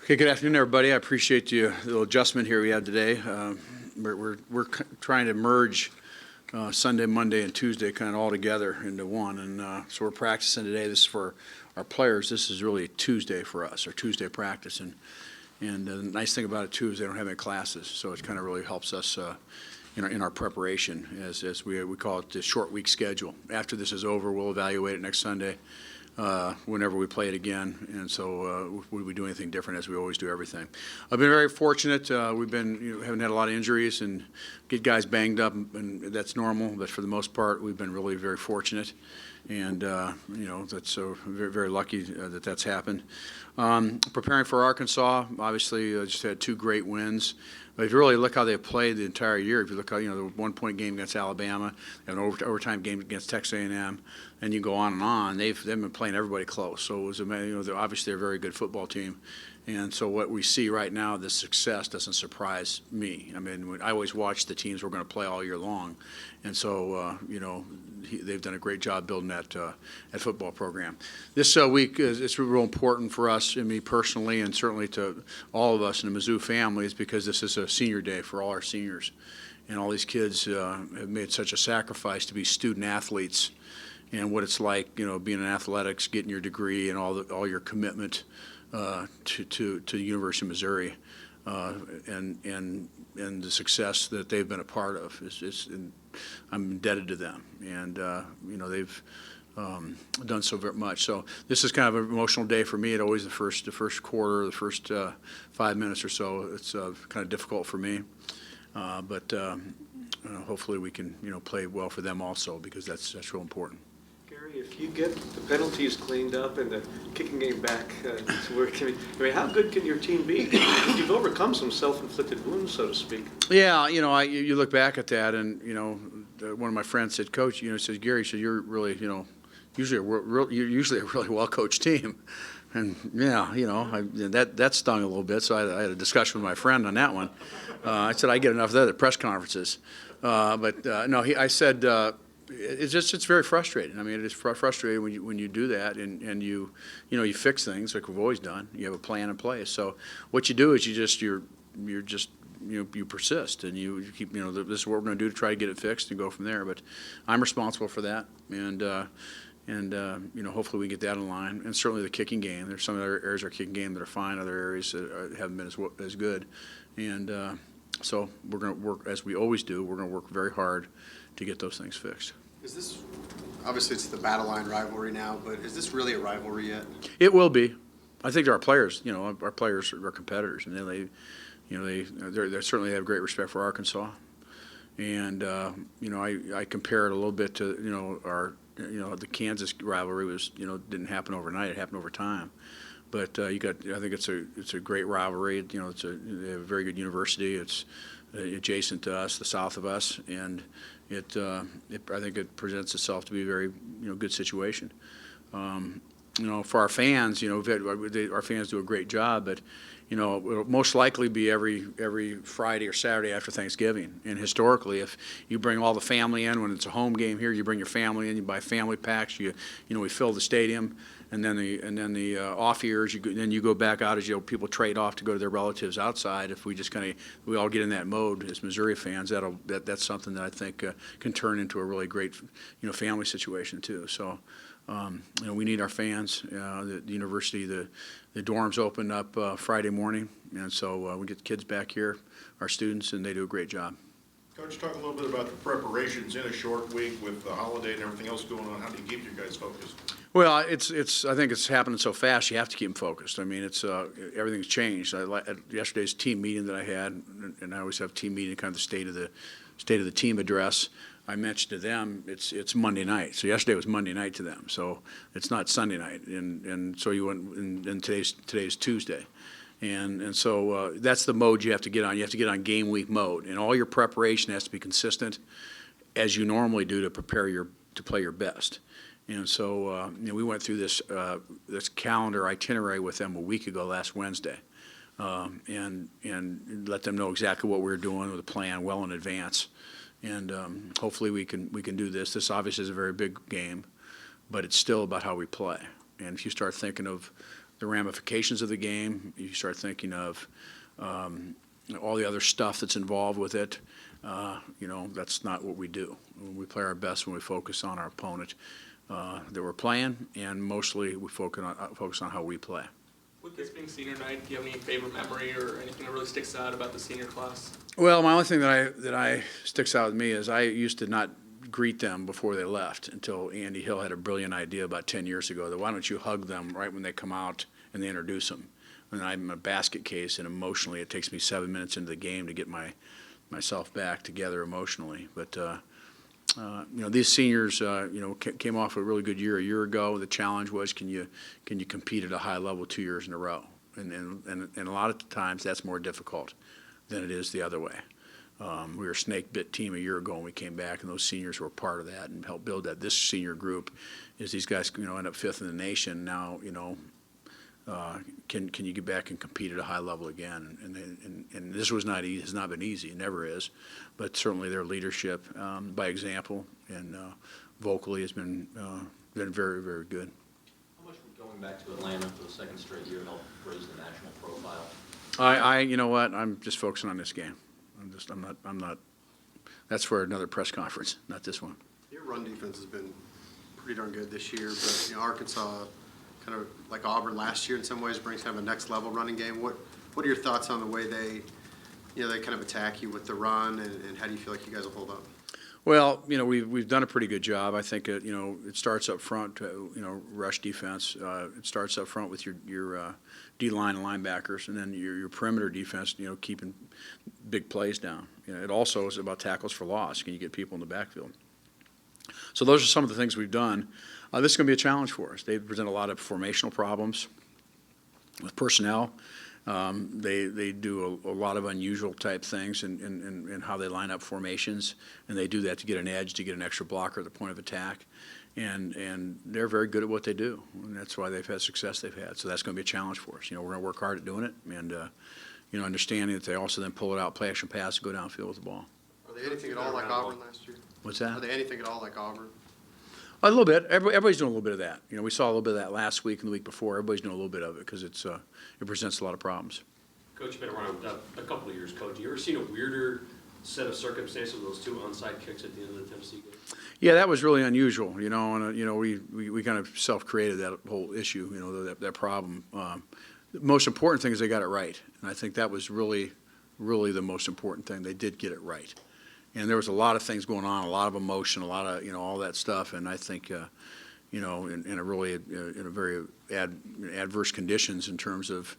Okay, good afternoon, everybody. I appreciate the little adjustment here we had today. We're trying to merge Sunday, Monday, and Tuesday kind of all together into one, and so we're practicing today. This is for our players. This is really a Tuesday for us, our Tuesday practice, and the nice thing about it too is they don't have any classes, so it kind of really helps us in our preparation as we call it the short week schedule. After this is over, we'll evaluate it next Sunday. Whenever we play it again, and so we do anything different as we always do everything. I've been very fortunate. We've been haven't had a lot of injuries and get guys banged up, and that's normal. But for the most part, we've been really very fortunate, and that's very very lucky that that's happened. Preparing for Arkansas, obviously, just had two great wins. But if you really look how they played the entire year, if you look how the 1-point game against Alabama, an overtime game against Texas A&M, and you go on and on, they've been playing everybody close. So it was they're obviously a very good football team, and so what we see right now, this success doesn't surprise me. I mean, I always watch the teams we're going to play all year long, and so they've done a great job building that football program. This week it's real important for us and me personally, and certainly to all of us in the Mizzou families, because this is a senior day for all our seniors, and all these kids have made such a sacrifice to be student athletes, and what it's like, being in athletics, getting your degree, and all your commitment to the University of Missouri, and the success that they've been a part of. I'm indebted to them, and they've done so very much. So this is kind of an emotional day for me. It always the first quarter, the first 5 minutes or so. It's kind of difficult for me, but hopefully we can play well for them also, because that's real important. If you get the penalties cleaned up and the kicking game back to where it can be, how good can your team be? You've overcome some self-inflicted wounds, so to speak. Yeah, you look back at that, and one of my friends said, "Coach, says Gary, so you're really, usually a really well-coached team." And yeah, that stung a little bit. So I had a discussion with my friend on that one. I said I get enough of that at press conferences, but no, I said. It's very frustrating. I mean, it is frustrating when you do that and you fix things like we've always done. You have a plan in place. So what you do is you persist, and you keep this is what we're going to do to try to get it fixed and go from there. But I'm responsible for that, and hopefully we get that in line. And certainly the kicking game. There's some other areas of our kicking game that are fine. Other areas that haven't been as good. And so we're going to work, as we always do. We're going to work very hard to get those things fixed. Is this, obviously it's the battle line rivalry now, but is this really a rivalry yet? It will be. I think our players, our players are competitors, and they certainly have great respect for Arkansas. And I compare it a little bit to our the Kansas rivalry was didn't happen overnight. It happened over time. But I think it's a great rivalry. They have a very good university. It's adjacent to us, the south of us, and I think it presents itself to be a very good situation. For our fans, our fans do a great job, but it'll most likely be every Friday or Saturday after Thanksgiving. And historically, if you bring all the family in when it's a home game here, you bring your family in, you buy family packs, we fill the stadium. And then the off years, then you go back out as people trade off to go to their relatives outside. If we just we all get in that mode as Missouri fans, that's something that I think can turn into a really great family situation too. So we need our fans. The university, the dorms open up Friday morning, and so we get the kids back here, our students, and they do a great job. Coach, talk a little bit about the preparations in a short week with the holiday and everything else going on. How do you keep your guys focused? Well, I think it's happening so fast. You have to keep them focused. I mean, everything's changed. At yesterday's team meeting that I had, and I always have team meeting, kind of the state of the team address. I mentioned to them it's Monday night. So yesterday was Monday night to them. So it's not Sunday night, and so you went. And today's Tuesday. And so that's the mode you have to get on. You have to get on game week mode, and all your preparation has to be consistent, as you normally do to prepare to play your best. And so we went through this calendar itinerary with them a week ago, last Wednesday, and let them know exactly what we were doing with a plan well in advance. And hopefully we can do this. This obviously is a very big game, but it's still about how we play. And if you start thinking of the ramifications of the game. You start thinking of all the other stuff that's involved with it. That's not what we do. We play our best when we focus on our opponent that we're playing, and mostly we focus on how we play. With this being senior night, do you have any favorite memory or anything that really sticks out about the senior class? Well, my only thing that sticks out with me is I used to not greet them before they left until Andy Hill had a brilliant idea about 10 years ago that why don't you hug them right when they come out and they introduce them. And I'm a basket case, and emotionally it takes me 7 minutes into the game to get myself back together emotionally. But these seniors, came off a really good year a year ago. The challenge was, can you compete at a high level 2 years in a row? And a lot of times that's more difficult than it is the other way. We were a snake-bit team a year ago, and we came back, and those seniors were part of that and helped build that. This senior group is these guys, end up fifth in the nation now. Can you get back and compete at a high level again? And this was not easy. Has not been easy. It never is. But certainly their leadership, by example and vocally, has been very, very good. How much would going back to Atlanta for the second straight year help raise the national profile? You know what? I'm just focusing on this game. I'm not. That's for another press conference, not this one. Your run defense has been pretty darn good this year, but Arkansas, kind of like Auburn last year in some ways, brings kind of a next level running game. What are your thoughts on the way they kind of attack you with the run, and how do you feel like you guys will hold up? Well, we've done a pretty good job. I think it starts up front. Rush defense. It starts up front with your D-line and linebackers, and then your perimeter defense. Keeping big plays down. It also is about tackles for loss. Can you get people in the backfield? So those are some of the things we've done. This is going to be a challenge for us. They present a lot of formational problems with personnel. They do a lot of unusual type things in how they line up formations, and they do that to get an edge, to get an extra blocker at the point of attack. And they're very good at what they do, and that's why they've had success they've had. So that's going to be a challenge for us. We're going to work hard at doing it, and understanding that they also then pull it out, play action pass, and go downfield with the ball. Are they anything at all like Auburn last year? What's that? Are they anything at all like Auburn? A little bit. Everybody's doing a little bit of that. We saw a little bit of that last week and the week before. Everybody's doing a little bit of it because it presents a lot of problems. Coach, you've been around a couple of years, Coach. You ever seen a weirder set of circumstances with those two onside kicks at the end of the Tennessee game? Yeah, that was really unusual. And we kind of self-created that whole issue. That problem. The most important thing is they got it right, and I think that was really, really the most important thing. They did get it right. And there was a lot of things going on, a lot of emotion, a lot of all that stuff. And I think, in a very adverse conditions in terms of,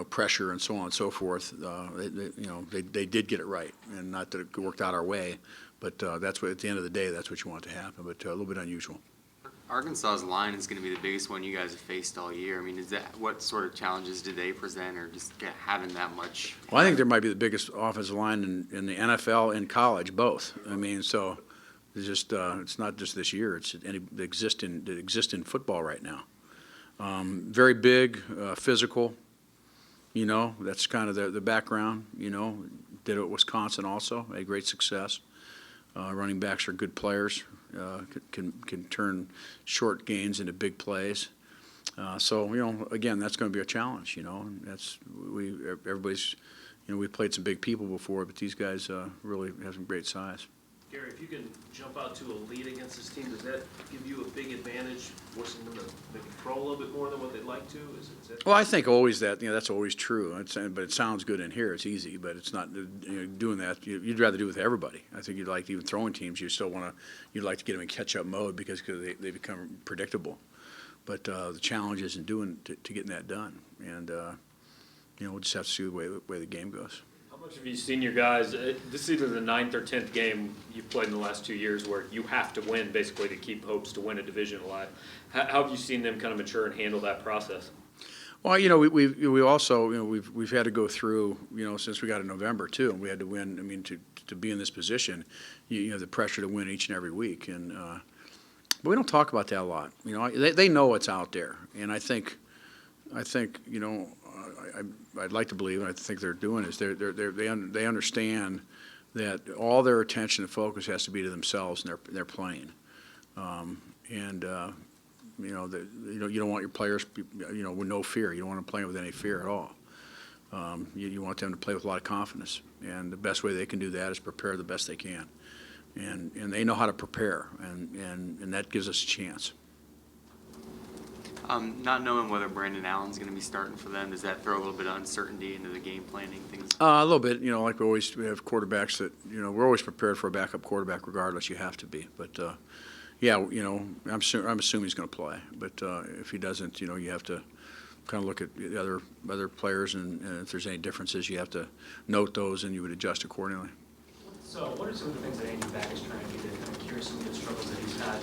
pressure and so on and so forth. They did get it right, and not that it worked out our way, but that's what at the end of the day, that's what you want to happen. But a little bit unusual. Arkansas's line is going to be the biggest one you guys have faced all year. I mean, what sort of challenges do they present, or just having that much? Well, I think there might be the biggest offensive line in the NFL and college, both. I mean, so it's just it's not just this year. It's that exist in football right now. Very big, physical. That's kind of the background. Did it at Wisconsin also. Had great success. Running backs are good players. Can turn short gains into big plays. So again, that's going to be a challenge. And everybody's we've played some big people before, but these guys really have some great size. Gary, if you can jump out to a lead against this team, does that give you a big advantage, forcing them to maybe throw a little bit more than what they'd like to? Is that Well, I think always that that's always true. But it sounds good in here. It's easy, but it's not. Doing that, you'd rather do it with everybody. I think you'd like, even throwing teams, you'd like to get them in catch-up mode because they become predictable. But the challenge is in to getting that done, and we'll just have to see the way the game goes. How much have you seen your guys, this is either the 9th or 10th game you've played in the last 2 years where you have to win basically to keep hopes to win a division alive. How have you seen them kind of mature and handle that process? Well, we also, we've had to go through, since we got in November too, and we had to win. I mean, to be in this position, you have the pressure to win each and every week, and but we don't talk about that a lot. They know what's out there, and I think I'd like to believe, and I think they're doing is they understand that all their attention and focus has to be to themselves and their playing, and you don't want your players, with no fear. You don't want them playing with any fear at all. You want them to play with a lot of confidence, and the best way they can do that is prepare the best they can, and they know how to prepare, and that gives us a chance. Not knowing whether Brandon Allen's going to be starting for them, does that throw a little bit of uncertainty into the game planning things? A little bit, like we have quarterbacks that, we're always prepared for a backup quarterback regardless. You have to be, but yeah, I'm assuming he's going to play, but if he doesn't, you have to kind of look at the other players, and if there's any differences, you have to note those, and you would adjust accordingly. So, what are some of the things that Andy Back is trying to do to kind of cure some of the struggles that he's had?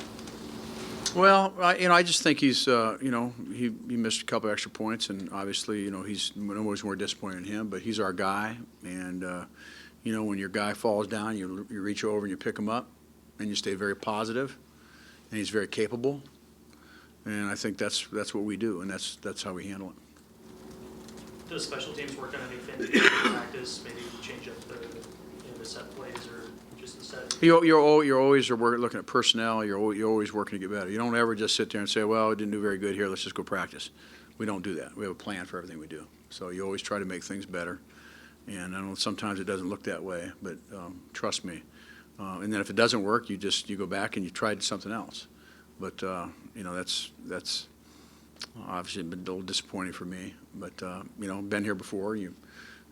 Well, I just think he's, he missed a couple extra points, and obviously, nobody's more disappointed in him, but he's our guy, and, when your guy falls down, you reach over and you pick him up, and you stay very positive, and he's very capable, and I think that's what we do, and that's how we handle it. Does special teams work on anything in practice, maybe change up the set plays or just the set? You're always looking at personnel. You're always working to get better. You don't ever just sit there and say, well, it didn't do very good here, let's just go practice. We don't do that. We have a plan for everything we do. So you always try to make things better. And I know sometimes it doesn't look that way, but trust me. And then if it doesn't work, you go back and you try something else. But, that's obviously been a little disappointing for me. But, been here before, and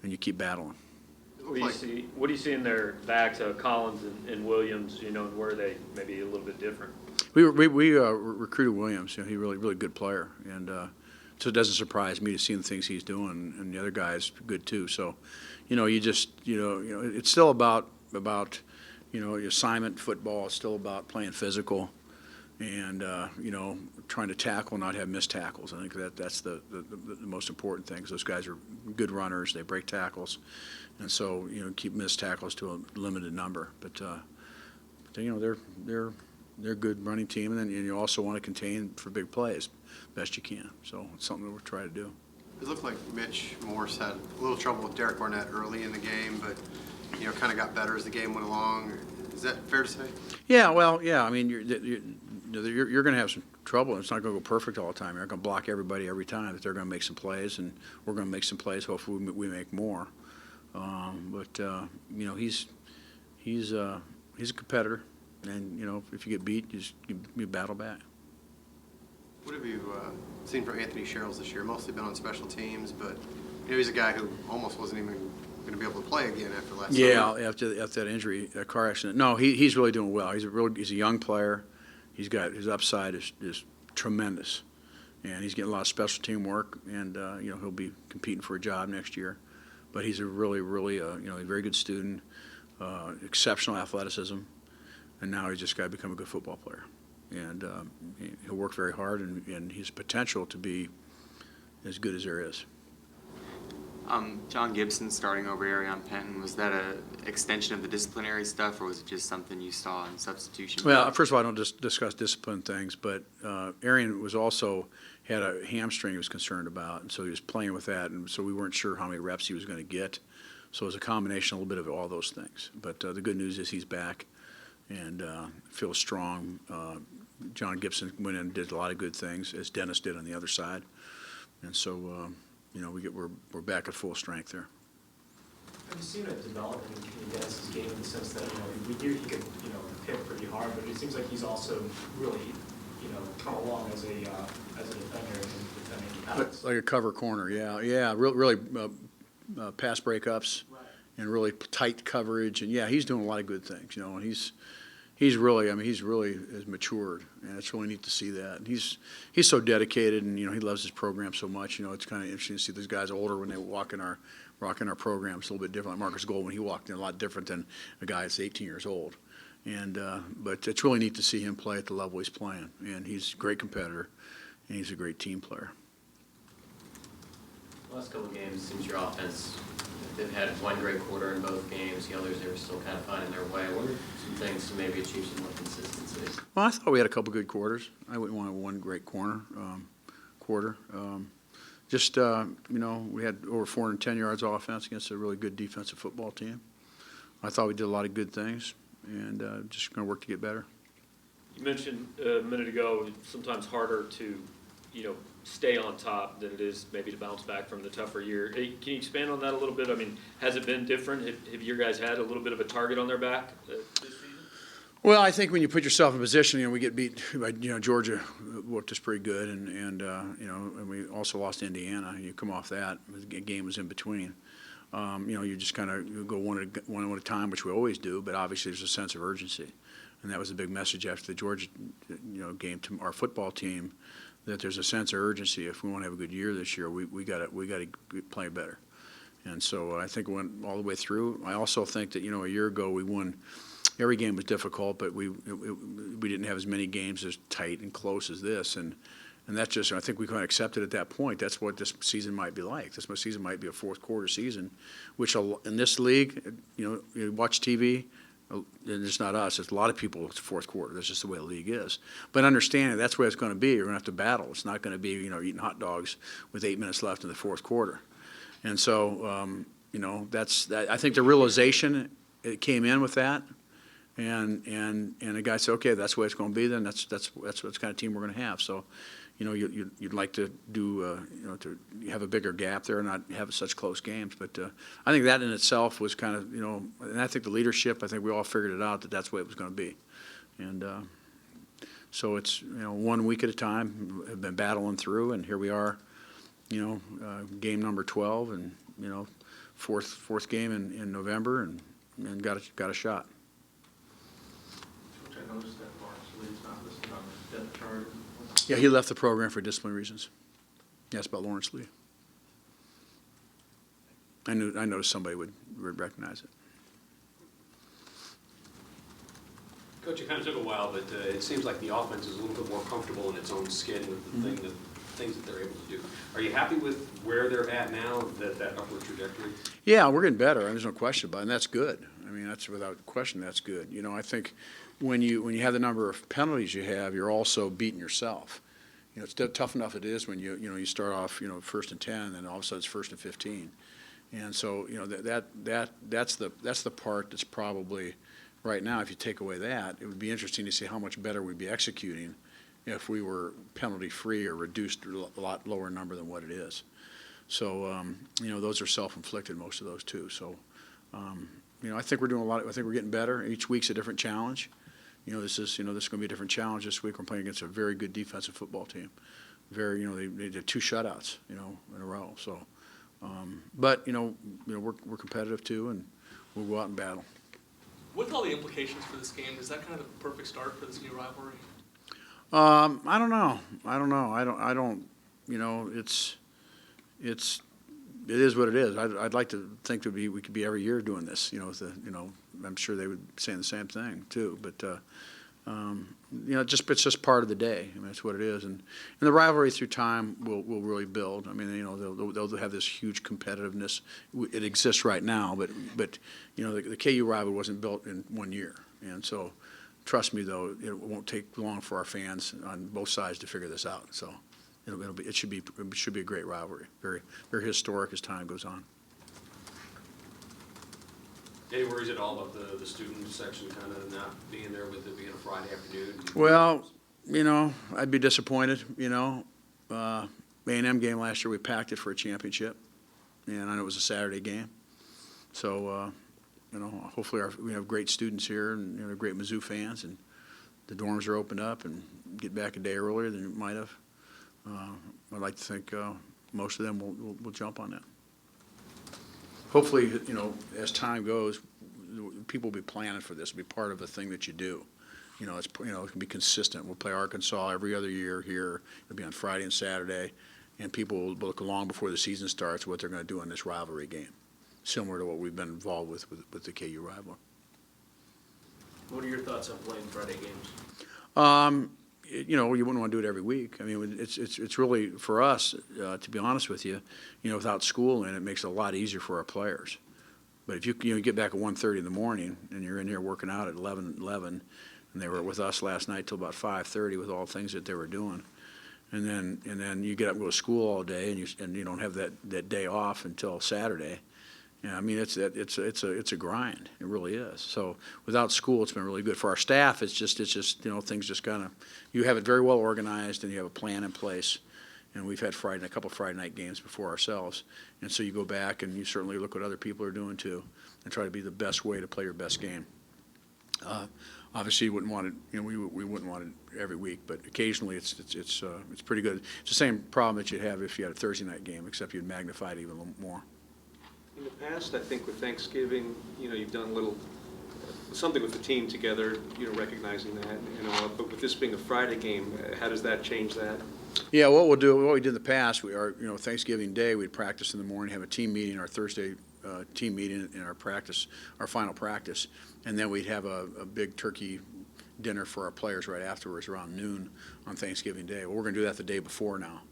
you keep battling. What do you see in their backs, Collins and Williams, and where they maybe a little bit different? We recruited Williams. He's a really good player, and so it doesn't surprise me to see the things he's doing, and the other guy's good too. So, it's still about assignment football. It's still about playing physical, and trying to tackle, not have missed tackles. I think that's the most important thing. 'Cause those guys are good runners. They break tackles, and so keep missed tackles to a limited number. But they're a good running team, and then you also want to contain for big plays best you can. So it's something that we're trying to do. It looked like Mitch Morse had a little trouble with Derek Barnett early in the game, but kind of got better as the game went along. Is that fair to say? Yeah, well, yeah. I mean, you're going to have some trouble. It's not going to go perfect all the time. You're not going to block everybody every time. But they're going to make some plays, and we're going to make some plays. Hopefully, we make more. He's a competitor, and if you get beat, you battle back. What have you seen from Anthony Sherrills this year? Mostly been on special teams, but he's a guy who almost wasn't even going to be able to play again after last summer. Yeah, after that injury, car accident. No, he's really doing well. He's a young player. His upside is tremendous, and he's getting a lot of special team work, and he'll be competing for a job next year. But he's a really a very good student, exceptional athleticism, and now he's just got to become a good football player. And he'll work very hard, and he's potential to be as good as there is. John Gibson starting over Arion Penton, was that an extension of the disciplinary stuff, or was it just something you saw in substitution? Well, first of all, I don't just discuss discipline things, but Arion was also had a hamstring he was concerned about, and so he was playing with that, and so we weren't sure how many reps he was going to get. So it was a combination, a little bit of all those things. But the good news is he's back and feels strong. John Gibson went in and did a lot of good things, as Dennis did on the other side, and so we're back at full strength there. Have you seen a development in Dennis's game in the sense that we knew he could hit pretty hard, but it seems like he's also really come along as a defender and defending outs. Like a cover corner, yeah, really pass breakups, Right. and really tight coverage, and yeah, he's doing a lot of good things, and he's really has matured, and it's really neat to see that. And he's so dedicated, and he loves his program so much. It's kind of interesting to see these guys older when they walk in our program. It's a little bit different. Like Marcus Gold, when he walked in, a lot different than a guy that's 18 years old. And but it's really neat to see him play at the level he's playing, and he's a great competitor, and he's a great team player. The last couple of games, it seems your offense, they've had one great quarter in both games. The others, they were still kind of finding their way. What are some things to maybe achieve some more consistency? Well, I thought we had a couple good quarters. I wouldn't want one great quarter. We had over 410 yards of offense against a really good defensive football team. I thought we did a lot of good things, and just going to work to get better. You mentioned a minute ago, sometimes harder to, stay on top than it is maybe to bounce back from the tougher year. Hey, can you expand on that a little bit? I mean, has it been different? Have your guys had a little bit of a target on their back this season? Well, I think when you put yourself in position, we get beat by, Georgia whooped us pretty good, and we also lost Indiana. You come off that, the game was in between. You just kind of go one at a time, which we always do, but obviously there's a sense of urgency. And that was a big message after the Georgia, game to our football team, that there's a sense of urgency. If we want to have a good year this year, we got to play better. And so I think it went all the way through. I also think that, a year ago we won. Every game was difficult, but we didn't have as many games as tight and close as this. And that's just, I think we kind of accepted at that point, that's what this season might be like. This season might be a fourth quarter season, which in this league, you watch TV, and it's not us, it's a lot of people, it's fourth quarter. That's just the way the league is. But understanding that's where it's going to be. You're going to have to battle. It's not going to be, eating hot dogs with 8 minutes left in the fourth quarter. And so, I think the realization, it came in with that. And the guy said, okay, that's the way it's going to be. Then that's what kind of team we're going to have. So, you'd like to do, to have a bigger gap there and not have such close games. But I think that in itself was kind of, and I think the leadership, I think we all figured it out that that's the way it was going to be. And so it's 1 week at a time. Have been battling through, and here we are. Game number 12, and fourth game in November, and got a shot. I noticed that Lawrence Lee's not listed on the depth chart. Yeah, he left the program for discipline reasons. Yes, about Lawrence Lee. I noticed somebody would recognize it. Coach, it kind of took a while, but it seems like the offense is a little bit more comfortable in its own skin with the things that they're able to do. Are you happy with where they're at now, that upward trajectory? Yeah, we're getting better, and there's no question about it, and that's good. I mean, that's without question, that's good. I think when you have the number of penalties you have, you're also beating yourself. It's tough enough it is when you start off, first and 10, and then all of a sudden it's first and 15. And so, that's the part that's probably right now, if you take away that, it would be interesting to see how much better we'd be executing if we were penalty-free or reduced a lot lower number than what it is. So, those are self-inflicted, most of those too. So, I think we're doing a lot. I think we're getting better. Each week's a different challenge. This is going to be a different challenge this week. We're playing against a very good defensive football team. Very, they did 2 shutouts, in a row. So, but we're competitive too, and we'll go out and battle. With all the implications for this game, is that kind of the perfect start for this new rivalry? I don't know. I don't. It is what it is. I'd like to think we could be every year doing this. I'm sure they would be saying the same thing too. But it's just part of the day. I mean, that's what it is. And the rivalry through time will really build. I mean, they'll have this huge competitiveness. It exists right now, but the KU rivalry wasn't built in 1 year. And so, trust me though, it won't take long for our fans on both sides to figure this out. So. It should be a great rivalry, very, very historic as time goes on. Any worries at all about the student section kind of not being there with it being a Friday afternoon? Well, I'd be disappointed. A&M game last year, we packed it for a championship, and I know it was a Saturday game. So, hopefully we have great students here and great Mizzou fans, and the dorms are opened up and get back a day earlier than you might have. I'd like to think most of them will jump on that. Hopefully, as time goes, people will be planning for this. It'll be part of the thing that you do. It can be consistent. We'll play Arkansas every other year here. It'll be on Friday and Saturday, and people will look long before the season starts what they're going to do in this rivalry game, similar to what we've been involved with the KU rivalry. What are your thoughts on playing Friday games? You wouldn't want to do it every week. I mean, it's really, for us, to be honest with you, without school in it makes it a lot easier for our players. But if you get back at 1:30 in the morning and you're in here working out at 11, and they were with us last night till about 5:30 with all the things that they were doing, and then you get up and go to school all day and you don't have that day off until Saturday, Yeah, I mean, it's a grind. It really is. So without school, it's been really good. For our staff, it's just, things just kind of, you have it very well organized and you have a plan in place. And we've had a couple Friday night games before ourselves. And so you go back and you certainly look what other people are doing too and try to be the best way to play your best game. Obviously, you wouldn't want it, we wouldn't want it every week, but occasionally it's pretty good. It's the same problem that you'd have if you had a Thursday night game, except you'd magnify it even a little more. In the past, I think with Thanksgiving, you've done something with the team together, recognizing that, but with this being a Friday game, how does that change that? Yeah, what we did in the past, Thanksgiving Day, we'd practice in the morning, have a team meeting, our Thursday team meeting in our final practice, and then we'd have a big turkey dinner for our players right afterwards around noon on Thanksgiving Day. Well, we're going to do that the day before now.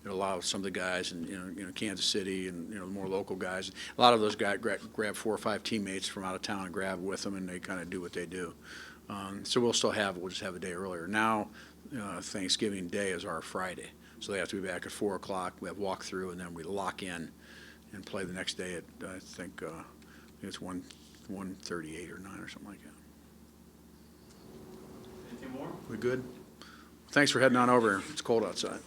It allows some of the guys in Kansas City and the more local guys. A lot of those guys grab 4 or 5 teammates from out of town and grab with them, and they kind of do what they do. So we'll just have a day earlier. Now, Thanksgiving Day is our Friday, so they have to be back at 4 o'clock. We have walkthrough, and then we lock in and play the next day at I think it's 1:38 or 9 or something like that. Anything more? We good? Thanks for heading on over. It's cold outside.